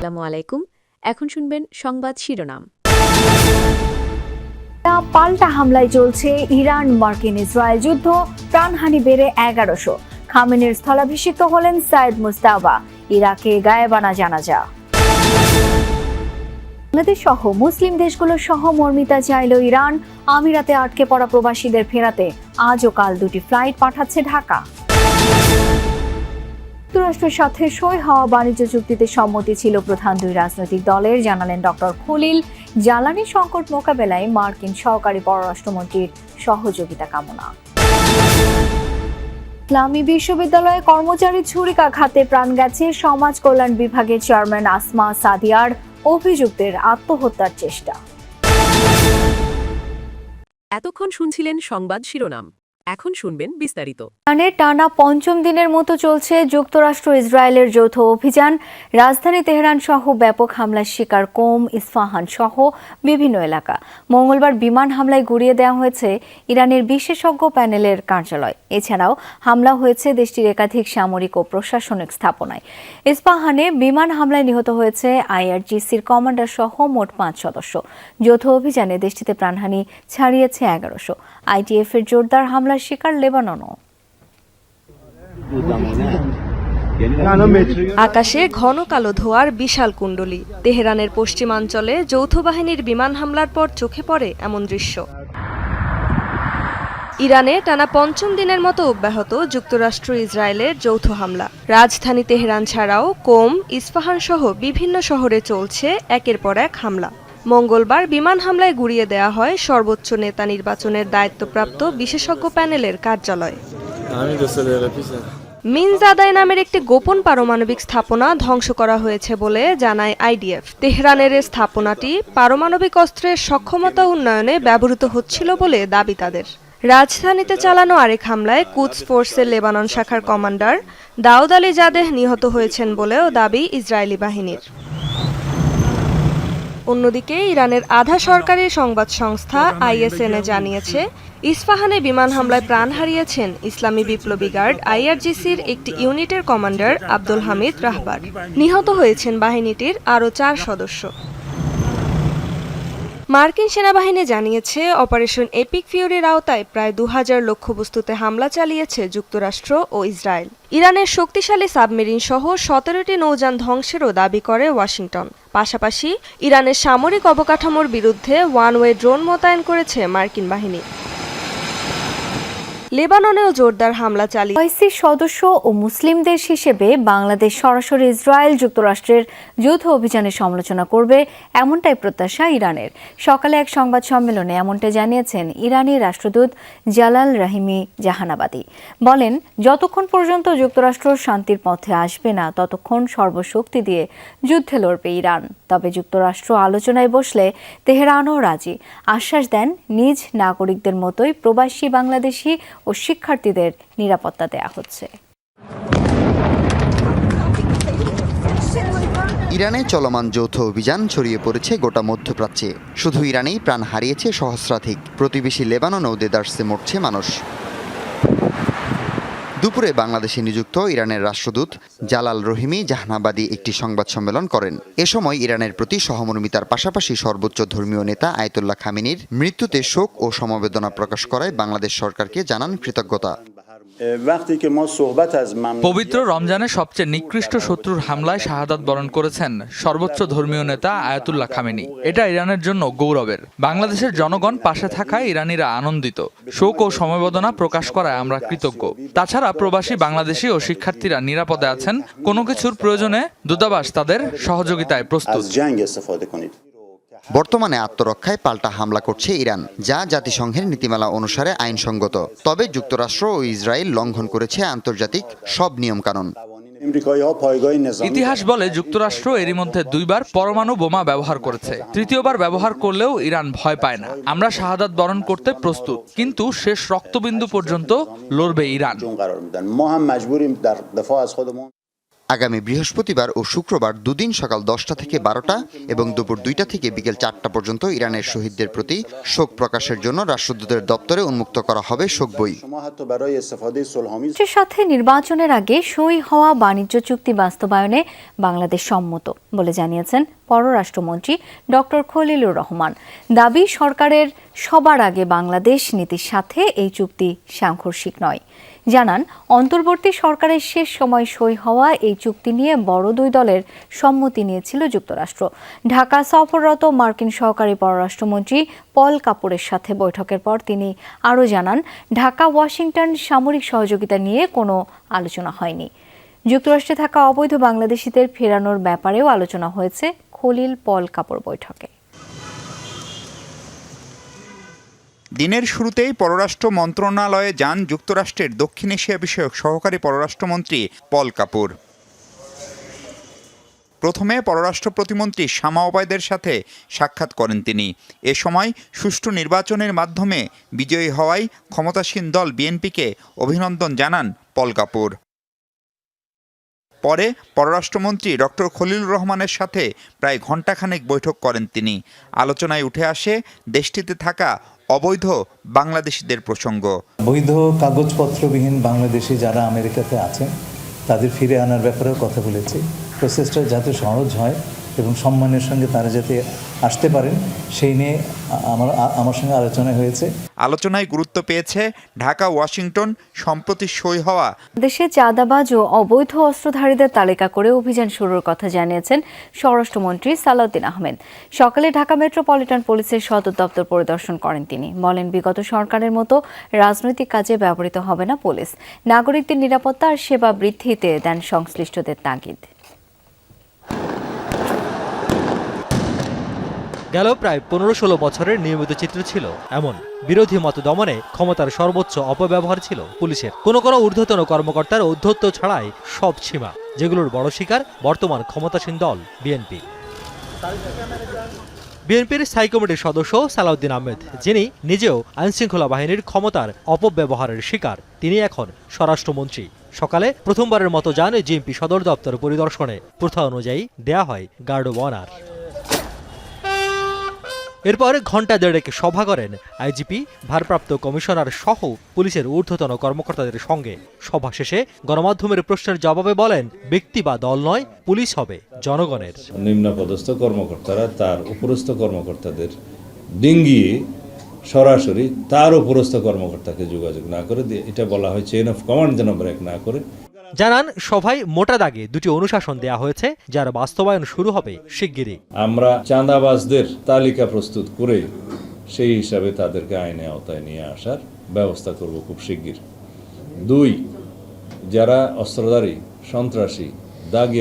আসসালামু আলাইকুম। এখন শুনবেন সংবাদ শিরোনাম। পাল্টা হামলায় চলছে ইরান মার্কিন ইসরায়েল যুদ্ধ, প্রাণহানি বেড়ে 1100। খামেনির স্থলাভিষিক্ত হলেন সাইদ মুস্তাবা, ইরাকে গায়েবানা জানাজা। বাংলাদেশ সহ মুসলিম দেশগুলোর সহমর্মিতা চাইল ইরান, আমিরাতে আটকে পড়া প্রবাসীদের ফেরাতে আজ ও কাল দুটি ফ্লাইট পাঠাচ্ছে ঢাকা। যুক্তরাষ্ট্রের সাথে সই হওয়া বাণিজ্য চুক্তিতে সম্মতি ছিল প্রধান দুই রাজনৈতিক দলের, জানালেন ডক্টর খলিল। জ্বালানি সংকট মোকাবেলায় মার্কিন সহকারী পররাষ্ট্রমন্ত্রীর সহযোগিতা কামনা। ইসলামী বিশ্ববিদ্যালয়ে কর্মচারী ছুরিকাঘাতে প্রাণ গেছে, সমাজ কল্যাণ বিভাগের চেয়ারম্যান আসমা সাদিয়ার, অভিযুক্তের আত্মহত্যার চেষ্টা। এতক্ষণ শুনছিলেন সংবাদ শিরোনাম, এখন শুনবেন বিস্তারিত। ইরানে টানা পঞ্চম দিনের মতো চলছে যুক্তরাষ্ট্র ইসরায়েলের যৌথ অভিযান। রাজধানী তেহরান সহ ব্যাপক হামলার শিকার কোম, ইস্পাহান সহ বিভিন্ন এলাকা। মঙ্গলবার বিমান হামলায় গুড়িয়ে দেওয়া হয়েছে ইরানের বিশেষজ্ঞ প্যানেলের কার্যালয়। এছাড়াও হামলা হয়েছে দেশটির একাধিক সামরিক ও প্রশাসনিক স্থাপনায়। ইস্পাহানে বিমান হামলায় নিহত হয়েছে আইআরজিসির কমান্ডার সহ মোট 5 সদস্য। যৌথ অভিযানে দেশটিতে প্রাণহানি ছাড়িয়েছে 1100। আইডিএফ এর জোরদার হামলার শিকার লেবাননও। আকাশে ঘন কালো ধোঁয়ার বিশাল কুণ্ডলী। তেহরানের পশ্চিমাঞ্চলে যৌথ বাহিনীর বিমান হামলার পর চোখে পড়ে এমন দৃশ্য। ইরানে টানা পঞ্চম দিনের মতো অব্যাহত যুক্তরাষ্ট্র ইসরায়েলের যৌথ হামলা। রাজধানী তেহরান ছাড়াও কোম, ইস্পাহান সহ বিভিন্ন শহরে চলছে একের পর এক হামলা। মঙ্গলবার বিমান হামলায় গুড়িয়ে দেওয়া হয় সর্বোচ্চ নেতা নির্বাচনের দায়িত্বপ্রাপ্ত বিশেষজ্ঞ প্যানেলের কার্যালয়। মিনজাদাই নামের একটি গোপন পারমাণবিক স্থাপনা ধ্বংস করা হয়েছে বলে জানায় আইডিএফ। তেহরানের এই স্থাপনাটি পারমাণবিক অস্ত্রের সক্ষমতা উন্নয়নে ব্যবহৃত হচ্ছিল বলে দাবি তাদের। রাজধানীতে চালানো আরেক হামলায় কুদস ফোর্সের লেবানন শাখার কমান্ডার দাউদ আলী জাদেহ নিহত হয়েছেন বলেও দাবি ইসরায়েলি বাহিনীর। অন্যদিকে ইরানের আধা সরকারি সংবাদ সংস্থা আইএসএনএ জানিয়েছে, ইস্পাহানে বিমান হামলায় প্রাণ হারিয়েছেন ইসলামী বিপ্লবী গার্ড আইআরজিসির একটি ইউনিটের কমান্ডার আব্দুল হামিদ রাহবার। নিহত হয়েছেন বাহিনীটির আরও 4 সদস্য। মার্কিন সেনাবাহিনী জানিয়েছে, অপারেশন এপিক ফিউরির আওতায় প্রায় 2000 লক্ষ্যবস্তুতে হামলা চালিয়েছে যুক্তরাষ্ট্র ও ইসরায়েল। ইরানের শক্তিশালী সাবমেরিন সহ 17টি নৌযান ধ্বংসেরও দাবি করে ওয়াশিংটন। পাশাপাশি ইরানের সামরিক অবকাঠামোর বিরুদ্ধে ওয়ান ওয়ে ড্রোন মোতায়েন করেছে মার্কিন বাহিনী। লেবাননেও জোরদার হামলা চালিয়ে ওআইসি সদস্য ও মুসলিম দেশ হিসেবে বাংলাদেশ সরাসরি ইসরায়েল যুক্তরাষ্ট্রের যৌথ অভিযানের সমালোচনা করবে, এমনটাই প্রত্যাশা ইরানের। সকালে এক সংবাদ সম্মেলনে এমনটাই জানিয়েছেন ইরানি রাষ্ট্রদূত জালাল রাহিমি জাহানাবাদী। বলেন, যতক্ষণ পর্যন্ত যুক্তরাষ্ট্র শান্তির পথে আসবে না ততক্ষণ সর্বশক্তি দিয়ে যুদ্ধে লড়বে ইরান। তবে যুক্তরাষ্ট্র আলোচনায় বসলে তেহরানও রাজি। আশ্বাস দেন, নিজ নাগরিকদের মতোই প্রবাসী বাংলাদেশি ও শিক্ষার্থীদের নিরাপত্তা দেয়া হচ্ছে। ইরানে চলমান যৌথ অভিযান ছড়িয়ে পড়েছে গোটা মধ্যপ্রাচ্যে। শুধু ইরানেই প্রাণ হারিয়েছে সহস্রাধিক, প্রতিবেশী লেবাননেও দেদারসে মরছে মানুষ। দুপুরে বাংলাদেশে নিযুক্ত ইরানের রাষ্ট্রদূত জালাল রহিমি জাহানাবাদী একটি সংবাদ সম্মেলন করেন। এ সময় ইরানের প্রতি সহমর্মিতার পাশাপাশি সর্বোচ্চ ধর্মীয় নেতা আয়াতুল্লাহ খামেনির মৃত্যুতে শোক ও সমবেদনা প্রকাশ করায় বাংলাদেশ সরকারকে জানান কৃতজ্ঞতা। পবিত্র রমজানে সবচেয়ে নিকৃষ্ট শত্রুর হামলায় শাহাদাত বরণ করেছেন সর্বোচ্চ ধর্মীয় নেতা আয়াতুল্লাহ খামেনি। এটা ইরানের জন্য গৌরবের। বাংলাদেশের জনগণ পাশে থাকায় ইরানিরা আনন্দিত। শোক ও সমবেদনা প্রকাশ করায় আমরা কৃতজ্ঞ। তাছাড়া প্রবাসী বাংলাদেশি ও শিক্ষার্থীরা নিরাপদে আছেন। কোনো কিছুর প্রয়োজনে দূতাবাস তাদের সহযোগিতায় প্রস্তুত। বর্তমানে আত্মরক্ষায় পাল্টা হামলা করছে ইরান, যা জাতিসংঘের নীতিমালা অনুসারে আইনসঙ্গত। তবে যুক্তরাষ্ট্র ও ইসরায়েল লঙ্ঘন করেছে আন্তর্জাতিক সব নিয়মকানুন। ইতিহাস বলে যুক্তরাষ্ট্র এরই মধ্যে 2বার পরমাণু বোমা ব্যবহার করেছে। তৃতীয়বার ব্যবহার করলেও ইরান ভয় পায় না। আমরা শাহাদাত বরণ করতে প্রস্তুত, কিন্তু শেষ রক্তবিন্দু পর্যন্ত লড়বে ইরান। আগামী বৃহস্পতিবার ও শুক্রবার দুদিন সকাল 10টা থেকে 12টা এবং দুপুর 2টা থেকে বিকেল 4টা পর্যন্ত ইরানের শহীদদের প্রতি শোক প্রকাশের জন্য রাষ্ট্রদূতের দপ্তরে উন্মুক্ত করা হবে শোক বই। এর সাথে নির্বাচনের আগে সই হওয়া বাণিজ্য চুক্তি বাস্তবায়নে বাংলাদেশ সম্মত বলে জানিয়েছেন পররাষ্ট্রমন্ত্রী ডক্টর খলিলুর রহমান। দাবি সরকারের সবার আগে বাংলাদেশ নীতির সাথে এই চুক্তি সাংঘর্ষিক নয়। জানান অন্তর্বর্তী সরকারের শেষ সময় সই হওয়া এই চুক্তি নিয়ে বড় দুই দলের সম্মতি নিয়েছিল যুক্তরাষ্ট্র। ঢাকা সফররত মার্কিন সহকারী পররাষ্ট্রমন্ত্রী পল কাপুরের সাথে বৈঠকের পর তিনি আরও জানান, ঢাকা ওয়াশিংটন সামরিক সহযোগিতা নিয়ে কোনো আলোচনা হয়নি। যুক্তরাষ্ট্রে থাকা অবৈধ বাংলাদেশিদের ফেরানোর ব্যাপারেও আলোচনা হয়েছে খলিল পল কাপুর বৈঠকে। দিনের শুরুতেই পররাষ্ট্র মন্ত্রণালয়ে যান যুক্তরাষ্ট্রের দক্ষিণ এশিয়া বিষয়ক সহকারী পররাষ্ট্রমন্ত্রী পল কাপুর। প্রথমে পররাষ্ট্র প্রতিমন্ত্রী শামা ওবায়দের সাথে সাক্ষাৎ করেন তিনি। এ সময় সুষ্ঠু নির্বাচনের মাধ্যমে বিজয়ী হওয়ায় ক্ষমতাসীন দল বিএনপিকে অভিনন্দন জানান পল কাপুর। পরে পররাষ্ট্রমন্ত্রী ডক্টর খলিলুর রহমানের সাথে প্রায় ঘণ্টাখানেক বৈঠক করেন তিনি। আলোচনায় উঠে আসে দেশটিতে থাকা অবৈধ বাংলাদেশিদের প্রসঙ্গ। বৈধ কাগজপত্রবিহীন বাংলাদেশি যারা আমেরিকাতে আছেন তাদের ফিরে আনার ব্যাপারেও কথা বলেছি। প্রসেসটা যাতে সহজ হয় এবং সম্মানের সঙ্গে তারা যাতে আসতে পারেন সেই নিয়ে আমার সঙ্গে আলোচনা হয়েছে। আলোচনায় গুরুত্ব পেয়েছে ঢাকা ওয়াশিংটন সম্প্রতি সই হওয়া দেশে চাঁদাবাজ ও অবৈধ অস্ত্রধারীদের তালিকা করে অভিযান শুরুর কথা জানিয়েছেন স্বরাষ্ট্রমন্ত্রী সালাউদ্দিন আহমেদ। সকালে ঢাকা মেট্রোপলিটন পুলিশের সদর দপ্তর পরিদর্শন করেন তিনি। বলেন, বিগত সরকারের মতো রাজনৈতিক কাজে ব্যবহৃত হবে না পুলিশ। নাগরিকদের নিরাপত্তা আর সেবা বৃদ্ধিতে দেন সংশ্লিষ্টদের তাগিদ। গেল প্রায় 15-16 বছরের নিয়মিত চিত্র ছিল এমন। বিরোধী মত দমনে ক্ষমতার সর্বোচ্চ অপব্যবহার ছিল পুলিশের। কোনো ঊর্ধ্বতন কর্মকর্তার ঔদ্ধত্য ছাড়াই সব সীমা, যেগুলোর বড় শিকার বর্তমান ক্ষমতাসীন দল বিএনপি। বিএনপির স্থায়ী কমিটির সদস্য সালাউদ্দিন আহমেদ, যিনি নিজেও আইনশৃঙ্খলা বাহিনীর ক্ষমতার অপব্যবহারের শিকার, তিনি এখন স্বরাষ্ট্রমন্ত্রী। সকালে প্রথমবারের মতো যান জিএমপি সদর দপ্তর পরিদর্শনে। প্রথা অনুযায়ী দেয়া হয় গার্ড অব অনার। এরপর ঘণ্টা দেড়েক সভা করেন আইজিপি, ভারপ্রাপ্ত কমিশনার সহ পুলিশের ঊর্ধ্বতন কর্মকর্তাদের সঙ্গে। সভা শেষে গণমাধ্যমের প্রশ্নের জবাবে বলেন, ব্যক্তি বা দল নয়, পুলিশ হবে জনগণের। নিম্নপদস্থ কর্মকর্তারা তার উপরস্থ কর্মকর্তাদের ডিঙ্গিয়ে সরাসরি তার উপরস্থ কর্মকর্তাকে যোগাযোগ না করে, এটা বলা হয় চেইন অফ কমান্ড যেন ব্রেক না করে। জানান, সভায় মোটা দাগে দুটি অনুশাসন দেয়া হয়েছে, যার বাস্তবায়ন শুরু হবে শিগগিরই। আমরা চাঁদাবাজদের তালিকা প্রস্তুত করে সেই হিসাবে তাদেরকে আইনে আওতায় নিয়ে আসার ব্যবস্থা করব খুব শিগগির। 2, যারা অস্ত্রধারী, সন্ত্রাসী, দাগি